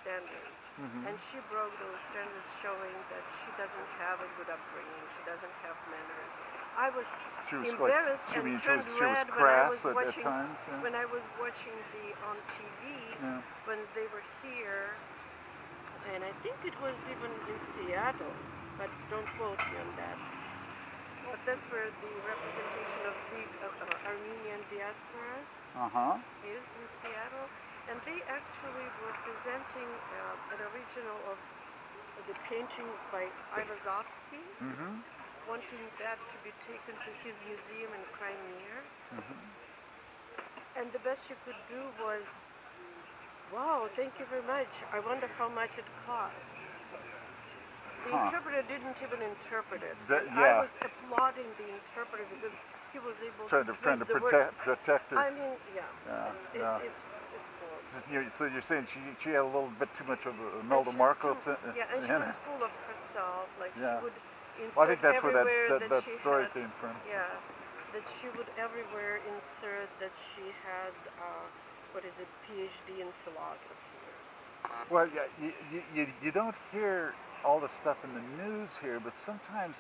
standards. And she broke those standards, showing that she doesn't have a good upbringing, she doesn't have manners. I was embarrassed and turned red when I was watching times, yeah. when I was watching the on TV when they were here, and I think it was even in Seattle, but don't quote me on that. But that's where the representation of the Armenian diaspora is in Seattle. And they actually were presenting an original of the painting by Ivazovsky, wanting that to be taken to his museum in Crimea. And the best she could do was, wow, thank you very much. I wonder how much it cost. The interpreter didn't even interpret it. I was applauding the interpreter because he was able to protect it. I mean, it's false. So you're saying she had a little bit too much of Imelda Marcos in and she was full of herself. Like she would insert I think that's where that she story had, came from. Yeah, that she would everywhere insert that she had, PhD in philosophy or something. Well, yeah, you don't hear all the stuff in the news here, but sometimes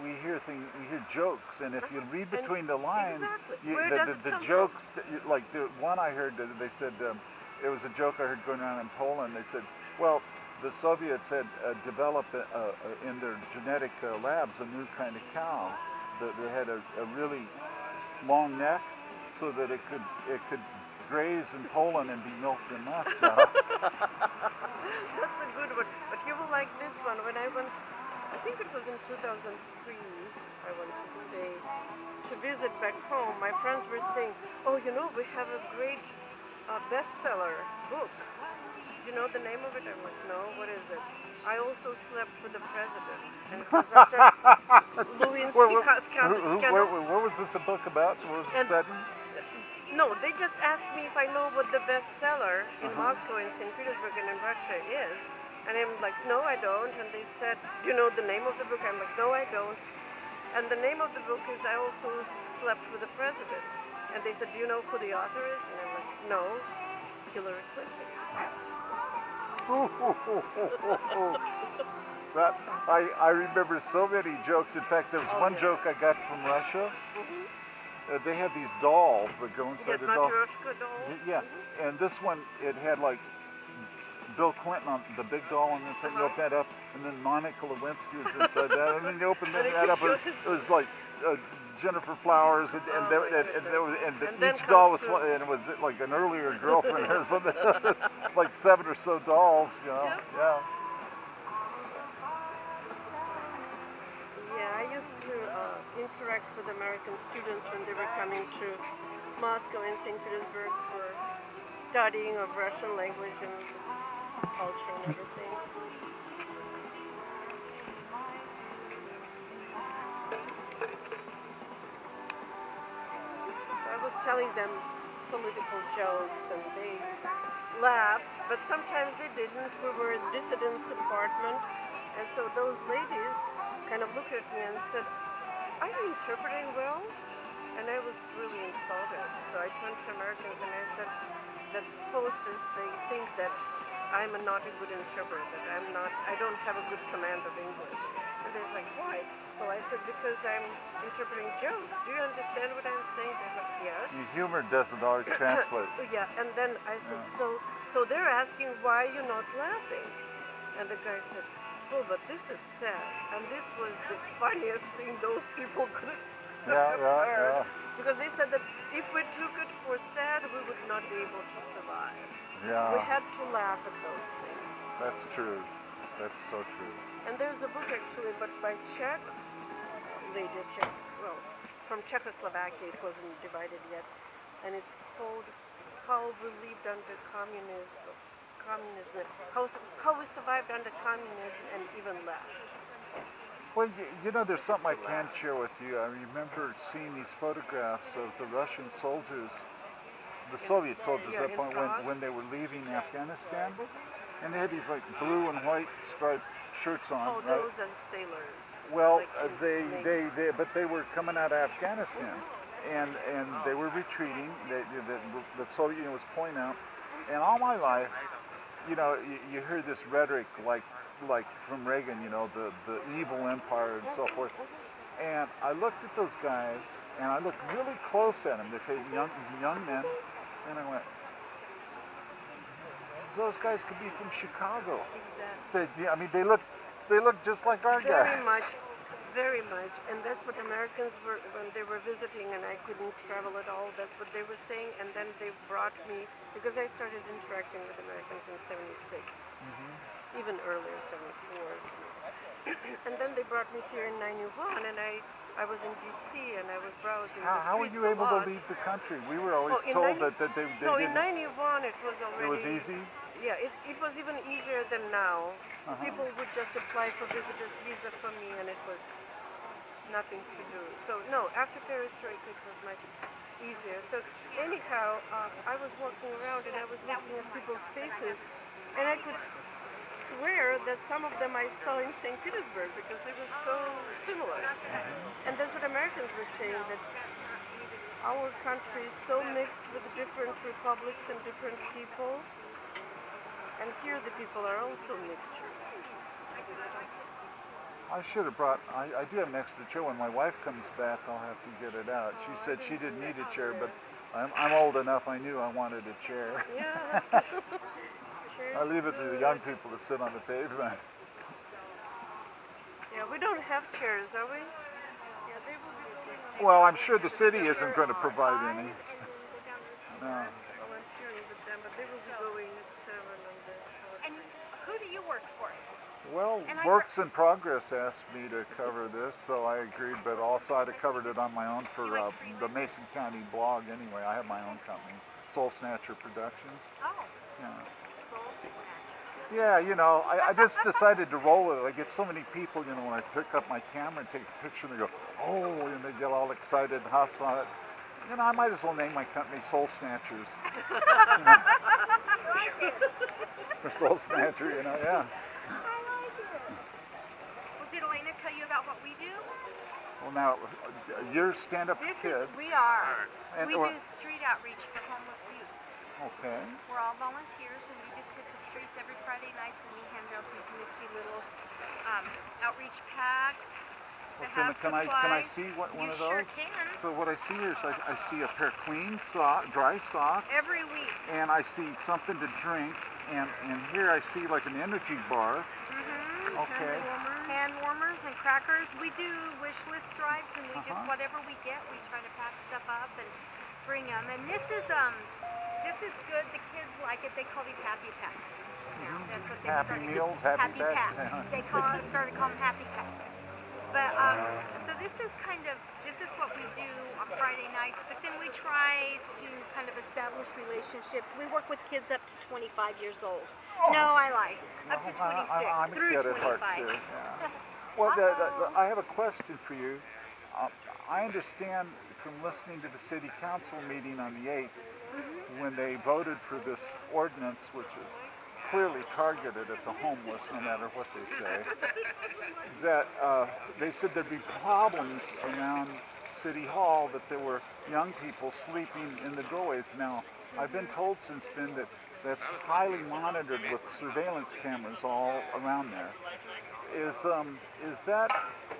we hear jokes, and if you read between the lines, the jokes, like the one I heard, they said it was a joke I heard going around in Poland. They said, well, the Soviets had developed in their genetic labs a new kind of cow that had a really long neck, so that it could graze in Poland and be milked in Moscow. That's a good one, but you will like this one. When I went, I think it was in 2003, I want to say, to visit back home, my friends were saying, oh, we have a great bestseller book. Do you know the name of it? I'm like, no, what is it? I Also Slept with the President. And it was after Lewinsky scandal. What was this a book about? What was it set in? No, they just asked me if I know what the bestseller in Moscow and St. Petersburg and in Russia is. And I'm like, no, I don't. And they said, do you know the name of the book? I'm like, no, I don't. And the name of the book is I Also Slept with the President. And they said, do you know who the author is? And I'm like, no, Hillary Clinton. I remember so many jokes. In fact, there was one joke I got from Russia. They have these dolls that go inside the doll. Dolls. Yeah, and this one, it had like Bill Clinton on the big doll on the inside. You open that up, and then Monica Lewinsky was inside that, and then you open that up, and it was like Jennifer Flowers, and each doll was and it was like an earlier girlfriend or something. Like 7 or so dolls, Yeah. I used to interact with American students when they were coming to Moscow and St. Petersburg for studying of Russian language and culture and everything. So I was telling them political jokes and they laughed, but sometimes they didn't. We were a dissidents apartment, and so those ladies kind of looked at me and said, are you interpreting well? And I was really insulted. So I turned to Americans and I said that posters, they think that I'm not a good interpreter, that I don't have a good command of English. And they're like, why? Well, I said, because I'm interpreting jokes. Do you understand what I'm saying? They're like, yes. Your humor doesn't always translate. Yeah, and then I said, so they're asking why you're not laughing. And the guy said, oh, but this is sad. And this was the funniest thing those people could have heard. Because they said that if we took it for sad, we would not be able to survive. Yeah. We had to laugh at those things. That's true. That's so true. And there's a book actually, but by Czech, from Czechoslovakia, it wasn't divided yet. And it's called How We Lived Under Communism, how we survived under communism and even left. Well, there's something I can share with you. I remember seeing these photographs of the Russian soldiers, the Soviet soldiers at that point when they were leaving Afghanistan, and they had these like blue and white striped shirts on. Oh, those are sailors. Well, but they were coming out of Afghanistan, and they were retreating. The Soviet Union was pulling out, and all my life, you know, you hear this rhetoric like from Reagan, you know, the evil empire and so forth. And I looked at those guys, and I looked really close at them. They're young men, and I went, those guys could be from Chicago. Exactly. I mean, they look just like our guys. Very much. And that's what Americans were, when they were visiting and I couldn't travel at all, that's what they were saying. And then they brought me, because I started interacting with Americans in 76, even earlier, 74. And then they brought me here in 91, and I was in D.C. and I was browsing the streets How were you able to leave the country? We were always told that they No, didn't. in 91 it was already... It was easy? Yeah, it was even easier than now. People would just apply for visitor's visa for me, and it was nothing to do. So no, after perestroika it was much easier. So anyhow, I was walking around and I was looking at people's faces, and I could swear that some of them I saw in St. Petersburg because they were so similar. And that's what Americans were saying, that our country is so mixed with different republics and different people, and here the people are also mixtures. I should have brought, I do have an extra chair. When my wife comes back, I'll have to get it out. She said she didn't need a chair, but I'm old enough, I knew I wanted a chair. Yeah. I leave it to the young people to sit on the pavement. Yeah, we don't have chairs, are we? Yeah, they will be going on. Well, I'm sure the city isn't going to provide any. No. Volunteering with them, but they will be going at 7 on the... And who do you work for? Well, Works in Progress asked me to cover this, so I agreed, but also I'd have covered it on my own for the Mason County blog anyway. I have my own company, Soul Snatcher Productions. Oh. Yeah. Soul Snatcher. Yeah, you know, I just decided to roll with it. I get so many people, you know, when I pick up my camera and take a picture, and they go, oh, and they get all excited and hostile. You know, I might as well name my company Soul Snatchers. You know? For Soul Snatcher, you know, yeah. Well, did Elena tell you about what we do? Well, now, you're stand-up kids. We are. And, we do street outreach for homeless youth. Okay. We're all volunteers, and we just hit the streets every Friday nights, and we hand out these nifty little outreach packs. Well, can I see one of those? You sure can. So what I see here is I see a pair of clean dry socks. Every week. And I see something to drink, and here I see like an energy bar. Okay. Hand warmers and crackers. We do wish list drives, and we just, whatever we get, we try to pack stuff up and bring them. And this is good. The kids like it. They call these happy packs. That's what they Happy started. meals, happy packs. They started calling them happy packs. But so this is what we do on Friday nights. But then we try to kind of establish relationships. We work with kids up to 25 years old. No, I lied. Up to 26 I'm through a kid 25. at heart too. Yeah. Well, I have a question for you. I understand from listening to the city council meeting on the 8th, when they voted for this ordinance, which is clearly targeted at the homeless, no matter what they say, that they said there'd be problems around City Hall, that there were young people sleeping in the doorways. Now, I've been told since then that that's highly monitored with surveillance cameras all around there. Is that,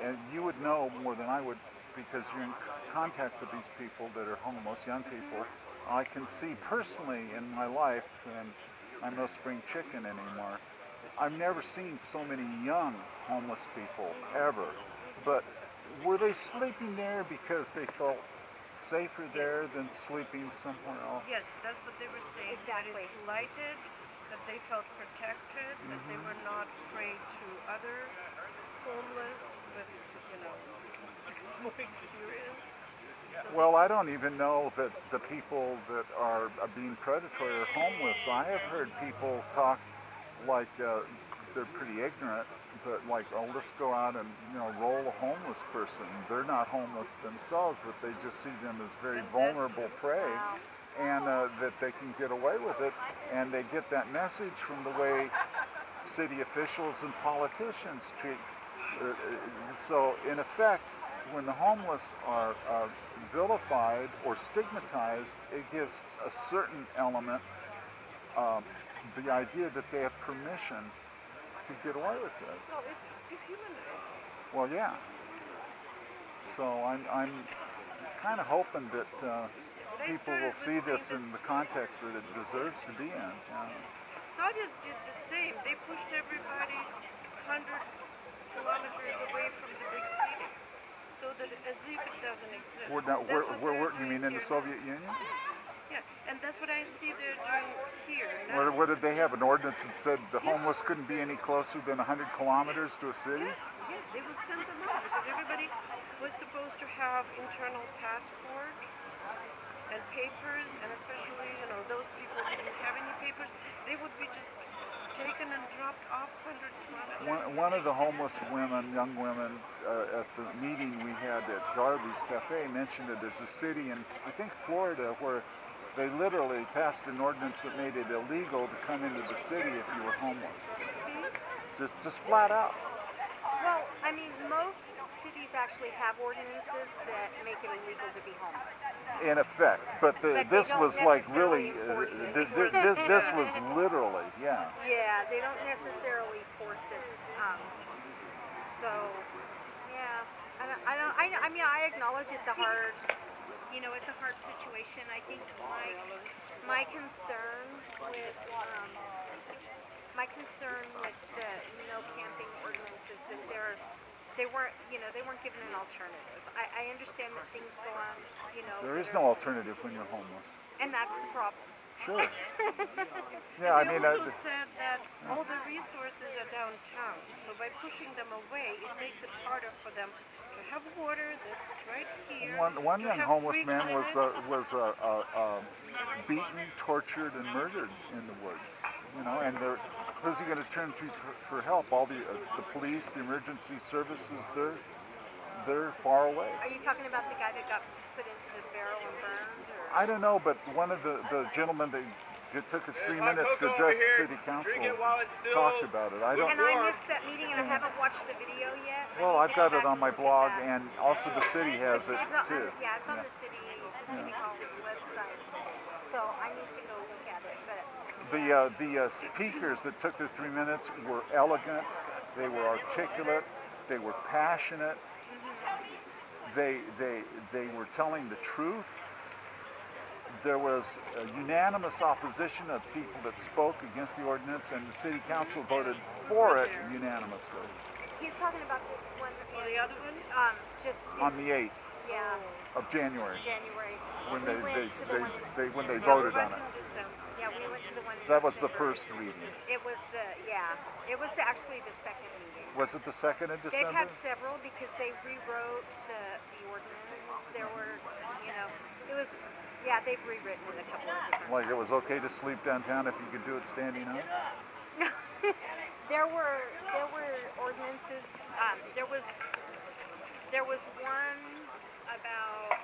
and you would know more than I would because you're in contact with these people that are homeless, young people. I can see personally in my life, and I'm no spring chicken anymore, I've never seen so many young homeless people ever. But were they sleeping there because they felt safer there than sleeping somewhere else? Yes, that's what they were saying. Exactly. That it's lighted, that they felt protected, that they were not prey to other homeless with, you know, more experience. Well, I don't even know that the people that are being predatory are homeless. I have heard people talk like they're pretty ignorant, but like, oh, let's go out and, you know, roll a homeless person. They're not homeless themselves, but they just see them as very vulnerable prey, and that they can get away with it, and they get that message from the way city officials and politicians treat. So, in effect, when the homeless are vilified or stigmatized, it gives a certain element the idea that they have permission to get away with this. Well, it's dehumanizing. Well, yeah. So I'm kind of hoping that people will see this in the context that it deserves to be in. Saudis did the same. They pushed everybody 100 kilometers away from the big cities, so that as if it doesn't exist. You mean in the Soviet Union? Yeah, and that's what I see they're doing here. Now. What did they have? An ordinance that said the homeless couldn't be any closer than 100 kilometers to a city? Yes, they would send them out because everybody was supposed to have internal passport and papers, and especially, those people who didn't have any papers, they would be just taken and dropped off 100 kilometers. One of the homeless women, young women, at the meeting we had at Darby's Cafe mentioned it as a city in, I think, Florida, where they literally passed an ordinance that made it illegal to come into the city if you were homeless. Just flat out. Well, I mean, most cities actually have ordinances that make it illegal to be homeless. In effect, but this was like really, this was literally, yeah. Yeah, they don't necessarily force it. So, yeah, I mean, I acknowledge it's a hard, it's a hard situation. I think my concern with the no camping ordinance is that they weren't given an alternative. I understand that things go on, There is no alternative when you're homeless. and that's the problem. Sure. Yeah, I mean, they also said that all the resources are downtown, so by pushing them away, it makes it harder for them to have water that's right here. One young homeless man was beaten, tortured, and murdered in the woods. And who's he going to turn to for help? All the police, the emergency services, they're far away. Are you talking about the guy that got put into the barrel and burned? Or? I don't know, but one of the gentlemen that it took us 3 minutes to address the city council talked about it. I missed that meeting, and I haven't watched the video yet. Well, I've got it on my blog, and also the city has it too. Yeah, it's on the city hall's website, so I need to go look at it. But the speakers that took their 3 minutes were elegant. They were articulate. They were passionate. They were telling the truth. There was a unanimous opposition of people that spoke against the ordinance, and the city council voted for it unanimously. He's talking about this one. The other one? Just on the 8th yeah. of January. When we they voted on it. Yeah, we went to the one in That was the December. first reading. It was actually the second meeting. Was it the 2nd of December? They've had several because they rewrote the ordinance. There were, they've rewritten it a couple of different Like it was okay to sleep downtown if you could do it standing up? There were ordinances. There was one about.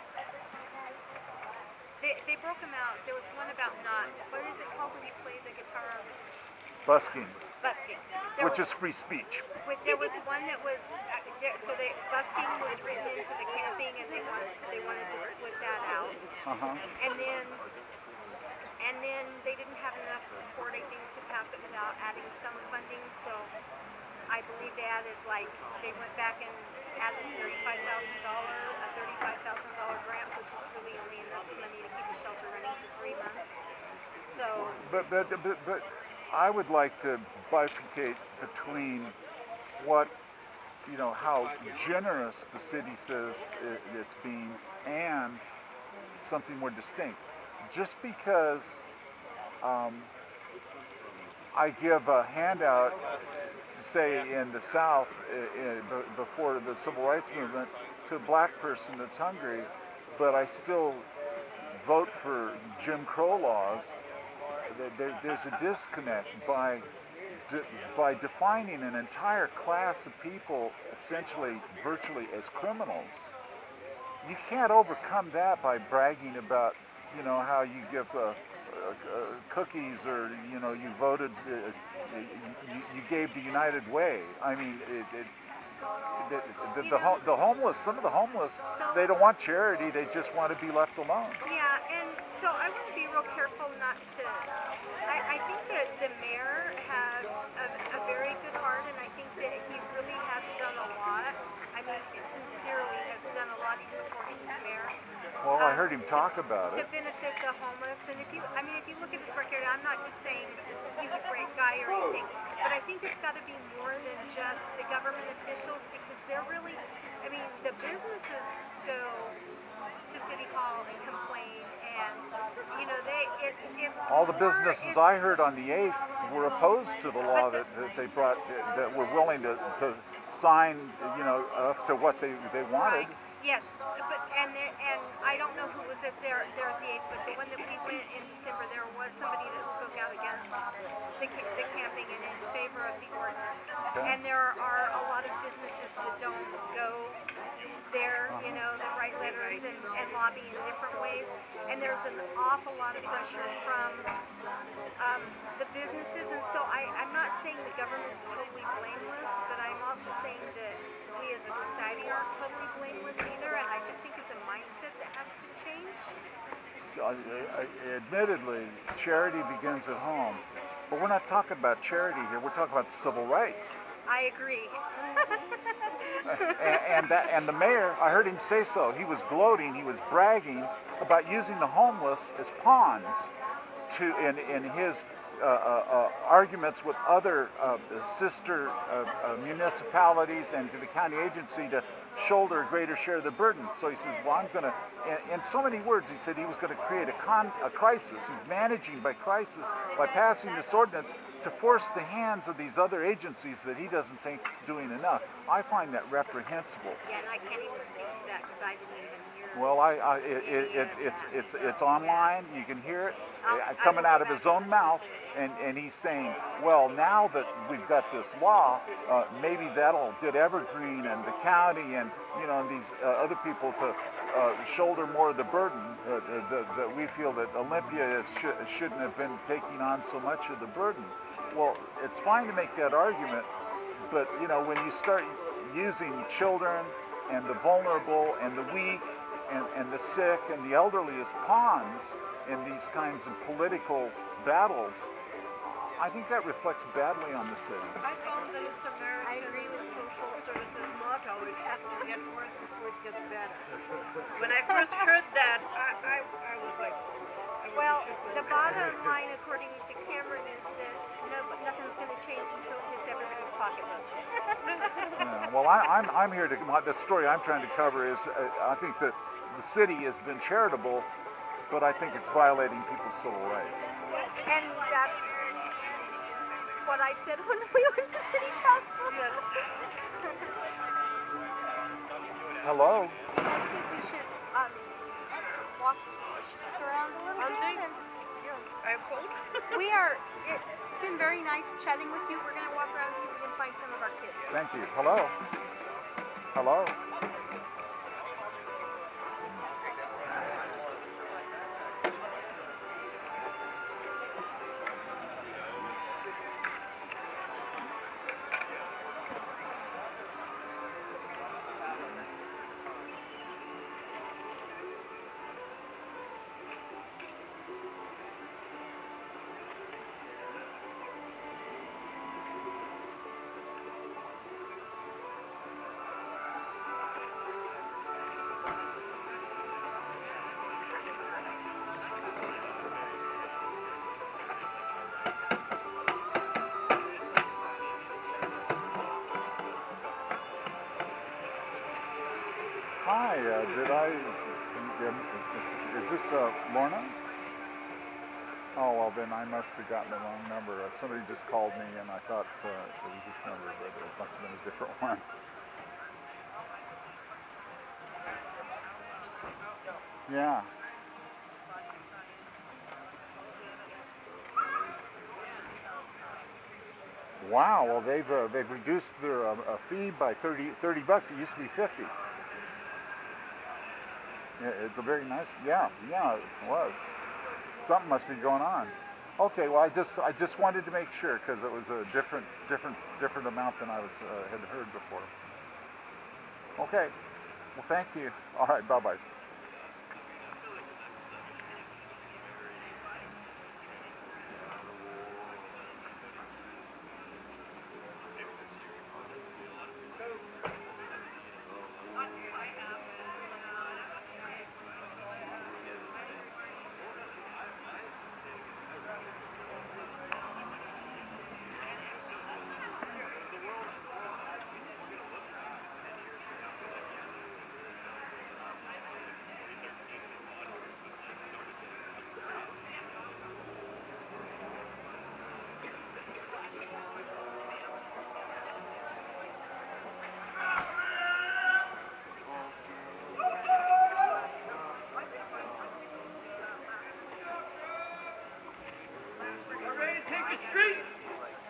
They broke them out. There was one about not. What is it called when you play the guitar? Busking. Busking. Which is free speech. There was one that was. Busking was written into the camping, and they wanted to split that out. And then they didn't have enough support, I think, to pass it without adding some funding. So I believe they added they went back and added $35,000 grant, which is really only enough money to keep the shelter running for 3 months. So. But I would like to bifurcate between what, how generous the city says it's being and something more distinct. Just because I give a handout, say in the South, before the Civil Rights Movement, to a black person that's hungry, but I still vote for Jim Crow laws, there's a disconnect by defining an entire class of people essentially, virtually as criminals. You can't overcome that by bragging about, how you give cookies or, you voted, you gave the United Way. I mean, the homeless, some of the homeless, they don't want charity, they just want to be left alone. Yeah, and So I want to be real careful not to. I think that the mayor has a very good heart, and I think that he really has done a lot. I mean, sincerely has done a lot even before he was mayor. Well, I heard him talk about to it. benefit the homeless. And if you, I mean, if you look at his record, I'm not just saying he's a great guy or anything, but I think it's got to be more than just the government officials, because they're really, I mean, the businesses go to City Hall and complain, and you know, it's All the more, businesses I heard on the 8th were opposed to the law that they brought, that were willing to sign, you know, up to what they wanted. Right. Yes, but and I don't know who was at there at the 8th, but the one that we went in December, there was somebody that spoke out against the camping and in favor of the ordinance. Okay. And there are a lot of businesses that don't go there, you know, that write letters and lobby in different ways. And there's an awful lot of pressure from the businesses. And so I'm not saying the government's totally blameless, but I'm also saying that we as a society aren't totally blameless either. And I just think it's a mindset that has to change. Admittedly, charity begins at home. But we're not talking about charity here. We're talking about civil rights. I agree. and the mayor, I heard him say so. He was gloating, he was bragging about using the homeless as pawns in his arguments with other sister municipalities and to the county agency to shoulder a greater share of the burden. So he says, well, I'm going to, in so many words, he said he was going to create a crisis. He's managing by crisis by passing this ordinance to force the hands of these other agencies that he doesn't think is doing enough. I find that reprehensible. Yeah, and I can't even speak to that because I didn't even hear. Well, it's online. You can hear it coming out of his own mouth, and he's saying, well, now that we've got this law, maybe that'll get Evergreen and the county and and these other people to shoulder more of the burden that we feel that Olympia shouldn't have been taking on so much of the burden. Well, it's fine to make that argument, but when you start using children and the vulnerable and the weak and the sick and the elderly as pawns in these kinds of political battles, I think that reflects badly on the city. I found that it's American social services motto, it has to get worse before it gets better. When I first heard that, I was like, well, the bottom line, according to Cameron, is that nothing's going to change until it hits everybody's pocketbook. Yeah, well, I'm here to, the story I'm trying to cover is, I think that the city has been charitable, but I think it's violating people's civil rights. And that's what I said when we went to city council. yes. Hello? Do you guys think we should walk around a little bit? Yeah, I'm cold. It's been very nice chatting with you. We're going to walk around and see if we can find some of our kids. Thank you. Hello? Hello? Hi, is this Lorna? Oh, well then I must have gotten the wrong number. Somebody just called me and I thought it was this number, but it must have been a different one. Yeah. Wow, well they've reduced their fee by $30. It used to be $50. Yeah, it's a very nice. Yeah, it was. Something must be going on. Okay, well I just wanted to make sure because it was a different amount than I had heard before. Okay, well thank you. All right, bye bye.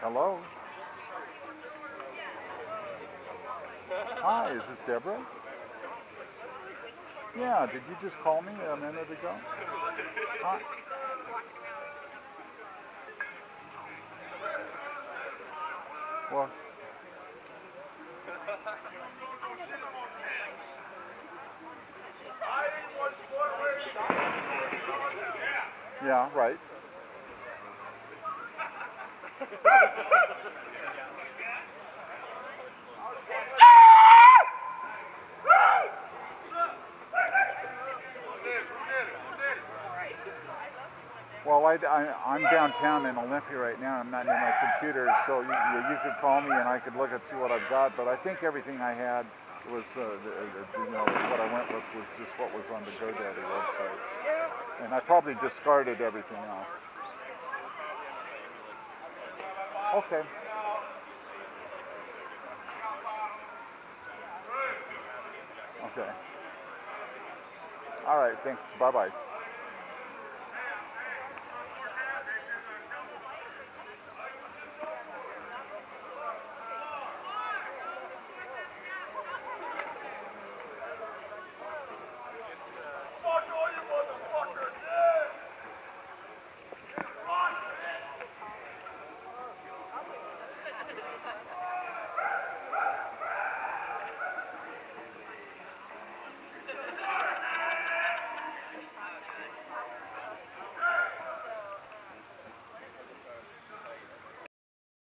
Hello? Hi, is this Deborah? Yeah, did you just call me a minute ago? Hi. Well, yeah, right. Well, I'm downtown in Olympia right now. I'm not near my computer, so you could call me and I could look and see what I've got. But I think everything I had was, what I went with was just what was on the GoDaddy website. And I probably discarded everything else. Okay. Okay. All right, thanks. Bye-bye.